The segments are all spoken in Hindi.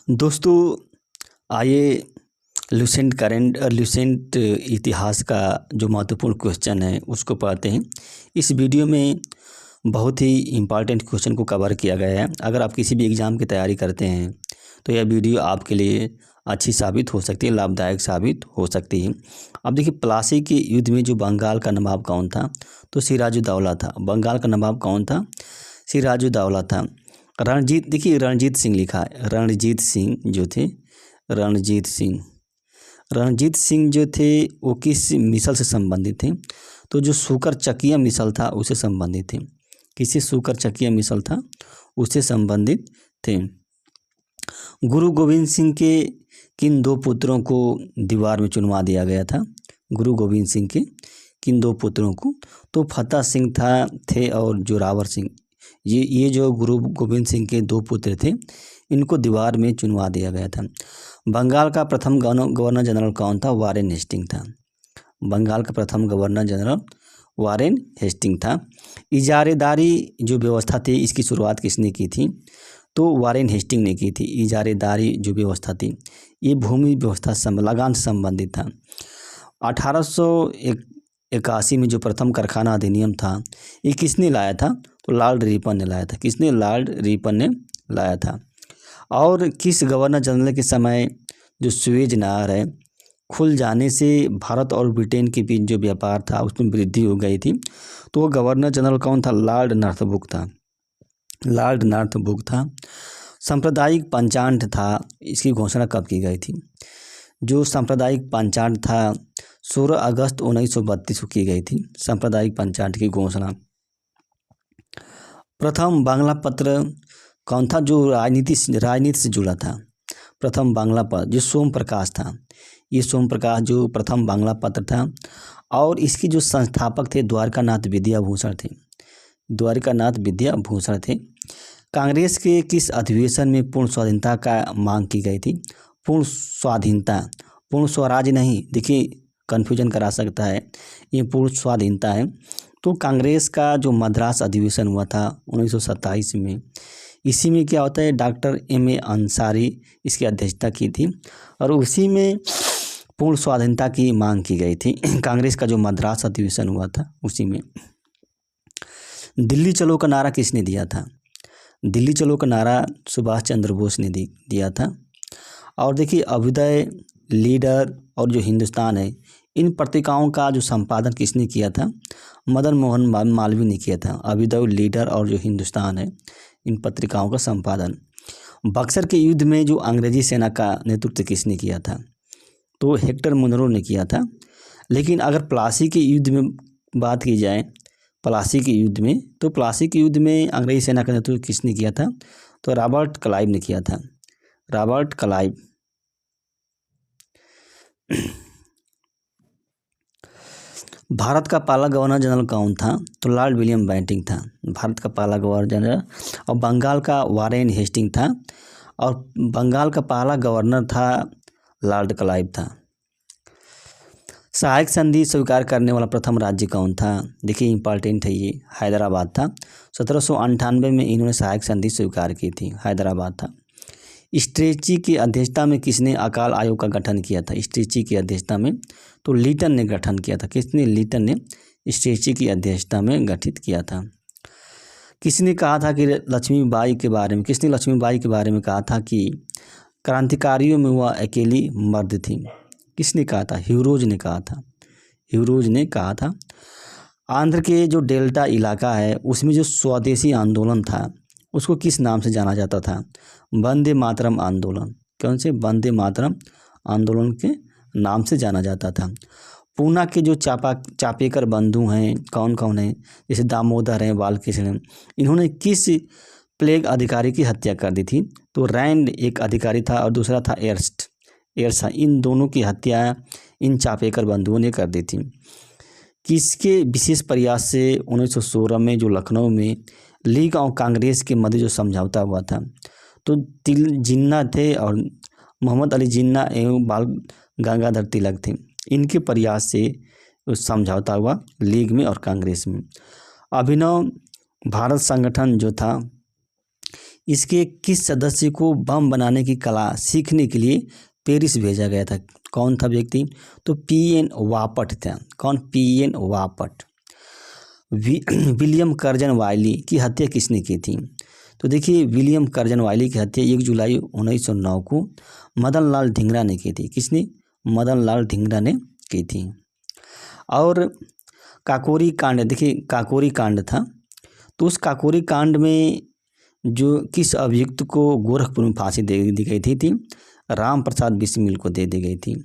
दोस्तों, आइए लुसेंट इतिहास का जो महत्वपूर्ण क्वेश्चन है उसको पढ़ते हैं। इस वीडियो में बहुत ही इम्पॉर्टेंट क्वेश्चन को कवर किया गया है। अगर आप किसी भी एग्ज़ाम की तैयारी करते हैं तो यह वीडियो आपके लिए अच्छी साबित हो सकती है, लाभदायक साबित हो सकती है। अब देखिए, प्लासी के युद्ध में जो बंगाल का नवाब कौन था? तो सिराजुद्दौला था। बंगाल का नवाब कौन था? सिराजुद्दौला था। रणजीत, देखिए रणजीत सिंह लिखा है। रणजीत सिंह जो थे, रणजीत सिंह जो थे वो किस मिसल से संबंधित थे? तो जो सूकर चकिया मिसल था उससे संबंधित थे। किसी सूकर चकिया मिसल था उससे संबंधित थे। गुरु गोविंद सिंह के किन दो पुत्रों को दीवार में चुनवा दिया गया था? गुरु गोविंद सिंह के किन दो पुत्रों को? तो फतेह सिंह थे और जोरावर सिंह। ये जो गुरु गोविंद सिंह के दो पुत्र थे, इनको दीवार में चुनवा दिया गया था। बंगाल का प्रथम गवर्नर जनरल कौन था? वारेन हेस्टिंग था। बंगाल का प्रथम गवर्नर जनरल वारेन हेस्टिंग था। इजारेदारी जो व्यवस्था थी, इसकी शुरुआत किसने की थी? तो वारेन हेस्टिंग ने की थी। इजारेदारी जो व्यवस्था थी, ये भूमि व्यवस्था लगान से संबंधित था। 1881 में जो प्रथम कारखाना अधिनियम था, ये किसने लाया था? तो लॉर्ड रिपन ने लाया था। किसने? लॉर्ड रिपन ने लाया था। और किस गवर्नर जनरल के समय जो सुएज नहर है खुल जाने से भारत और ब्रिटेन के बीच जो व्यापार था उसमें वृद्धि हो गई थी? तो वो गवर्नर जनरल कौन था? लॉर्ड नॉर्थब्रुक था। लॉर्ड नॉर्थब्रुक था। सांप्रदायिक पंचांग था, इसकी घोषणा कब की गई थी? जो सांप्रदायिक पंचांग था 16 अगस्त 1932 को की गई थी। सांप्रदायिक पंचांग की घोषणा। प्रथम बांग्ला पत्र कौन था जो राजनीति से जुड़ा था? प्रथम बांग्ला पत्र जो सोम प्रकाश था। ये सोम प्रकाश जो प्रथम बांग्ला पत्र था। और इसके जो संस्थापक थे द्वारकानाथ विद्याभूषण थे। द्वारकानाथ विद्याभूषण थे। कांग्रेस के किस अधिवेशन में पूर्ण स्वाधीनता का मांग की गई थी? पूर्ण स्वाधीनता, पूर्ण स्वराज नहीं। देखिए, कन्फ्यूजन करा सकता है, ये पूर्ण स्वाधीनता है। तो कांग्रेस का जो मद्रास अधिवेशन हुआ था 1927 में, इसी में क्या होता है, डॉक्टर M.A. अंसारी इसकी अध्यक्षता की थी और उसी में पूर्ण स्वाधीनता की मांग की गई थी। कांग्रेस का जो मद्रास अधिवेशन हुआ था उसी में। दिल्ली चलो का नारा किसने दिया था? दिल्ली चलो का नारा सुभाष चंद्र बोस ने दिया था। और देखिए, अभ्युदय, लीडर और जो हिंदुस्तान है, इन पत्रिकाओं का जो संपादन किसने किया था? मदन मोहन मालवीय ने किया था। अभ्युदय, लीडर और जो हिंदुस्तान है, इन पत्रिकाओं का संपादन। बक्सर के युद्ध में जो अंग्रेजी सेना का नेतृत्व किसने किया था? तो हेक्टर मुनरो ने किया था। लेकिन अगर प्लासी के युद्ध में बात की जाए, प्लासी के युद्ध में, तो प्लासी के युद्ध में अंग्रेजी सेना का नेतृत्व किसने किया था? तो रॉबर्ट क्लाइव ने किया था। Robert Clive. भारत का पहला गवर्नर जनरल कौन था? तो लॉर्ड विलियम बेंटिंक था। भारत का पहला गवर्नर जनरल। और बंगाल का वारेन हेस्टिंग था। और बंगाल का पहला गवर्नर था लॉर्ड क्लाइव था। सहायक संधि स्वीकार करने वाला प्रथम राज्य कौन था? देखिए, इंपॉर्टेंट है ये, हैदराबाद था। 1798 में इन्होंने सहायक संधि स्वीकार की थी, हैदराबाद था। स्ट्रेची की अध्यक्षता में किसने अकाल आयोग का गठन किया था? स्ट्रेची की अध्यक्षता में तो लीटन ने गठन किया था। किसने? लीटन ने स्ट्रेची की अध्यक्षता में गठित किया था। किसने कहा था कि लक्ष्मीबाई के बारे में, किसने लक्ष्मीबाई के बारे में कहा था कि क्रांतिकारियों में वह अकेली मर्द थी? किसने कहा था? ह्यूरोज ने कहा था। ह्यूरोज ने कहा था। आंध्र के जो डेल्टा इलाका है उसमें जो स्वदेशी आंदोलन था उसको किस नाम से जाना जाता था? वंदे मातरम आंदोलन। कौन से? वंदे मातरम आंदोलन के नाम से जाना जाता था। पूना के जो चापेकर बंधु हैं कौन कौन हैं? जैसे दामोदर हैं, बालकृष्ण हैं। इन्होंने किस प्लेग अधिकारी की हत्या कर दी थी? तो रैंड एक अधिकारी था और दूसरा था एर्स्ट। इन दोनों की हत्या इन चापेकर बंधुओं ने कर दी थी। किसके विशेष प्रयास से 1916 में जो लखनऊ में लीग और कांग्रेस के मध्य जो समझौता हुआ था, तो जिन्ना थे और मोहम्मद अली जिन्ना एवं बाल गंगाधर तिलक थे, इनके प्रयास से समझौता हुआ लीग में और कांग्रेस में। अभिनव भारत संगठन जो था इसके किस सदस्य को बम बनाने की कला सीखने के लिए पेरिस भेजा गया था? कौन था व्यक्ति? तो पी.एन. वापट था। कौन? पी.एन. वापट। विलियम कर्जन वाइली की हत्या किसने की थी? तो देखिए, विलियम कर्जन वाइली की हत्या 1 जुलाई 1909 को मदन लाल धिंगरा ने की थी। किसने? मदन लाल धिंगरा ने की थी। और काकोरी कांड, देखिए काकोरी कांड था, तो उस काकोरी कांड में जो किस अभियुक्त को गोरखपुर में फांसी दे दी गई थी? राम प्रसाद बिस्मिल को दे दी गई थी।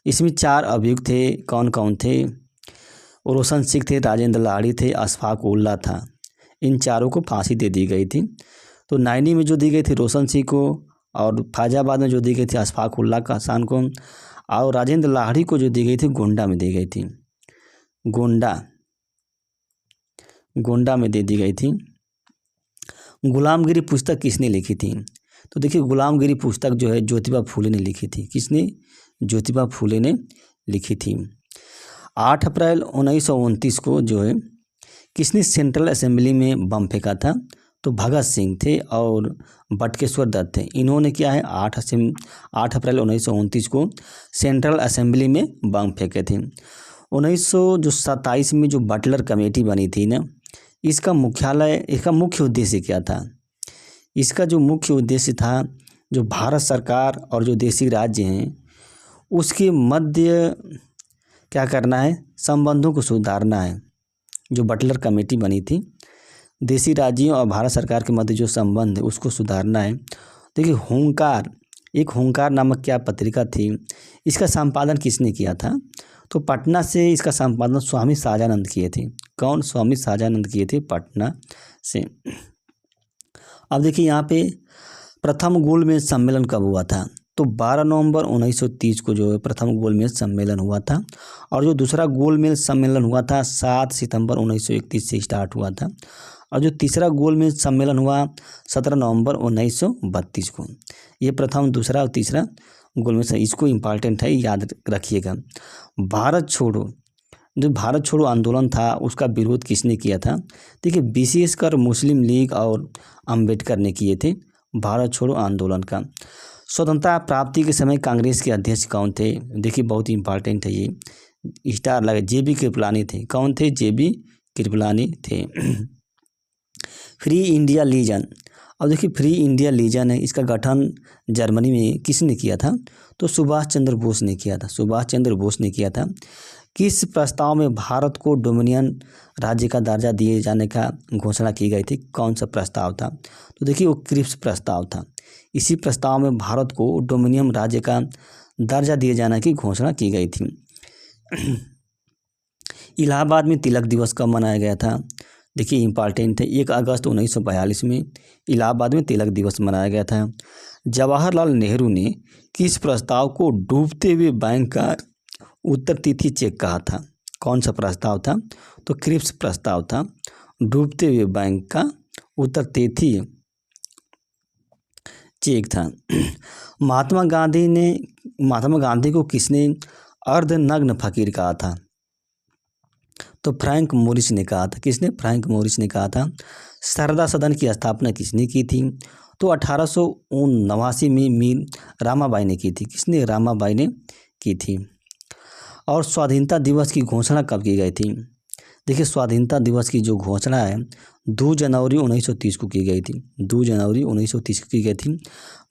इसमें 4 अभियुक्त थे। कौन कौन थे? रोशन सिंह थे, राजेंद्र लाहिड़ी थे, अशफाक उल्ला था। इन चारों को फांसी दे दी गई थी। तो नाइनी में जो दी गई थी रोशन सिंह को, और फैजाबाद में जो दी गई थी अशफाक उल्ला खान को, और राजेंद्र लाहिड़ी को जो दी गई थी गोंडा में दी गई थी। गोंडा में दे दी गई थी। गुलामगिरी पुस्तक किसने लिखी थी? तो देखिए, गुलामगिरी पुस्तक जो है ज्योतिबा फूले ने लिखी थी। किसने? ज्योतिबा फूले ने लिखी थी। 8 अप्रैल 1929 को जो है किसने सेंट्रल असेंबली में बम फेंका था? तो भगत सिंह थे और बटुकेश्वर दत्त थे। इन्होंने क्या है 8 अप्रैल 1929 को सेंट्रल असेंबली में बम फेंके थे। 1927 में जो बटलर कमेटी बनी थी ना, इसका मुख्य उद्देश्य क्या था? इसका जो मुख्य उद्देश्य था, जो भारत सरकार और जो देशी राज्य हैं उसके मध्य क्या करना है? संबंधों को सुधारना है। जो बटलर कमेटी बनी थी, देशी राज्यों और भारत सरकार के मध्य जो संबंध है उसको सुधारना है। देखिए, हुंकार नामक क्या पत्रिका थी, इसका संपादन किसने किया था? तो पटना से इसका संपादन स्वामी साजानंद किए थे। कौन? स्वामी साजानंद किए थे पटना से। अब देखिए, यहाँ पे प्रथम गोलमेज सम्मेलन कब हुआ था? तो 12 नवंबर 1930 को जो है प्रथम गोलमेज सम्मेलन हुआ था, और जो दूसरा गोलमेज सम्मेलन हुआ था 7 सितंबर 1931 से स्टार्ट हुआ था, और जो तीसरा गोलमेज सम्मेलन हुआ 17 नवंबर 1932 को। ये प्रथम, दूसरा और तीसरा गोलमेज, इसको इम्पॉर्टेंट है, याद रखिएगा। भारत छोड़ो आंदोलन था, उसका विरोध किसने किया था? देखिए, विशेषकर मुस्लिम लीग और अम्बेडकर ने किए थे भारत छोड़ो आंदोलन का। स्वतंत्रता प्राप्ति के समय कांग्रेस के अध्यक्ष कौन थे? देखिए, बहुत इंपॉर्टेंट है ये, स्टार लगे, जे.बी. कृपलानी थे। कौन थे? जे.बी. कृपलानी थे। फ्री इंडिया लीजन, अब देखिए फ्री इंडिया लीजन है, इसका गठन जर्मनी में किसने किया था? तो सुभाष चंद्र बोस ने किया था। सुभाष चंद्र बोस ने किया था। किस प्रस्ताव में भारत को डोमिनियन राज्य का दर्जा दिए जाने का घोषणा की गई थी? कौन सा प्रस्ताव था? तो देखिए, वो क्रिप्स प्रस्ताव था। इसी प्रस्ताव में भारत को डोमिनियन राज्य का दर्जा दिए जाने की घोषणा की गई थी। इलाहाबाद में तिलक दिवस कब मनाया गया था? देखिए, इम्पॉर्टेंट है, 1 अगस्त 1942 में इलाहाबाद में तिलक दिवस मनाया गया था। जवाहरलाल नेहरू ने किस प्रस्ताव को डूबते हुए बैंक का उत्तर तिथि चेक कहा था? कौन सा प्रस्ताव था? तो क्रिप्स प्रस्ताव था। डूबते हुए बैंक का उत्तर तिथि चेक था। महात्मा गांधी को किसने अर्धनग्न फकीर कहा था? तो फ्रैंक मोरिस ने कहा था। किसने? फ्रैंक मोरिस ने कहा था। शारदा सदन की स्थापना किसने की थी? तो 1879 में रामाबाई ने की थी। किसने? रामाबाई ने की थी। और स्वाधीनता दिवस की घोषणा कब की गई थी? देखिए, स्वाधीनता दिवस की जो घोषणा है 2 जनवरी 1930 को की गई थी। 2 जनवरी 1930 को की गई थी।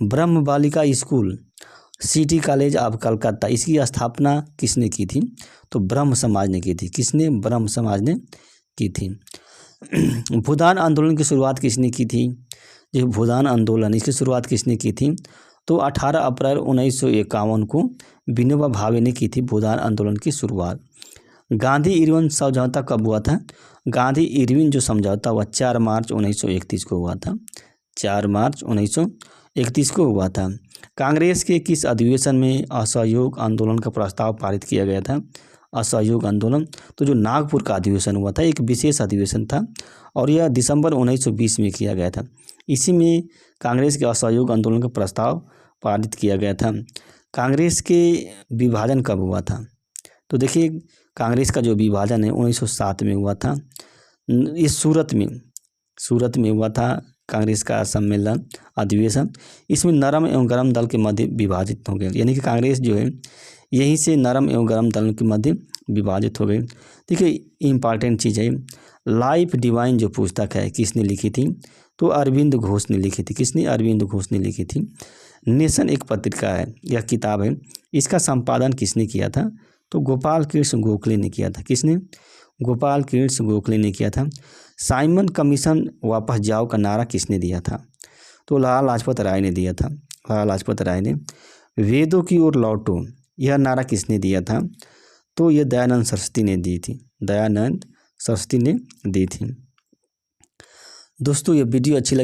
ब्रह्म बालिका school, city college of Calcutta, इसकी स्थापना किसने की थी? तो ब्रह्म समाज ने की थी। किसने? ब्रह्म समाज ने की थी। भूदान आंदोलन की शुरुआत किसने की थी? जो भूदान आंदोलन, इसकी शुरुआत किसने की थी? तो 18 अप्रैल 1951 को विनोबा भावे ने की थी भूदान आंदोलन की शुरुआत। गांधी इरविन समझौता कब हुआ था? गांधी इरविन जो समझौता हुआ 4 मार्च 1931 को हुआ था। 4 मार्च 1931 को हुआ था। कांग्रेस के किस अधिवेशन में असहयोग आंदोलन का प्रस्ताव पारित किया गया था? असहयोग आंदोलन, तो जो नागपुर का अधिवेशन हुआ था, एक विशेष अधिवेशन था, और यह दिसंबर 1920 में किया गया था। इसी में कांग्रेस के असहयोग आंदोलन का प्रस्ताव पारित किया गया था। कांग्रेस के विभाजन कब हुआ था? तो देखिए, कांग्रेस का जो विभाजन है 1907 में हुआ था। ये सूरत में हुआ था। कांग्रेस का सम्मेलन अधिवेशन, इसमें नरम एवं गरम दल के मध्य विभाजित हो गए। यानी कि कांग्रेस जो है यहीं से नरम एवं गरम दल के मध्य विभाजित हो गई। देखिए इम्पॉर्टेंट चीज़ है, लाइफ डिवाइन जो पुस्तक है किसने लिखी थी? तो अरविंद घोष ने लिखी थी। किसने? अरविंद घोष ने लिखी थी। नेशन एक पत्रिका है, यह किताब है, इसका संपादन किसने किया था? तो गोपाल कृष्ण गोखले ने किया था। किसने? गोपाल कृष्ण गोखले ने किया था। साइमन कमीशन वापस जाओ का नारा किसने दिया था? तो लाला लाजपत राय ने दिया था। लाला लाजपत राय ने। वेदों की ओर लौटो, यह नारा किसने दिया था? तो यह दयानंद सरस्वती ने दी थी। दयानंद सरस्वती ने दी थी। दोस्तों ये वीडियो अच्छी लगी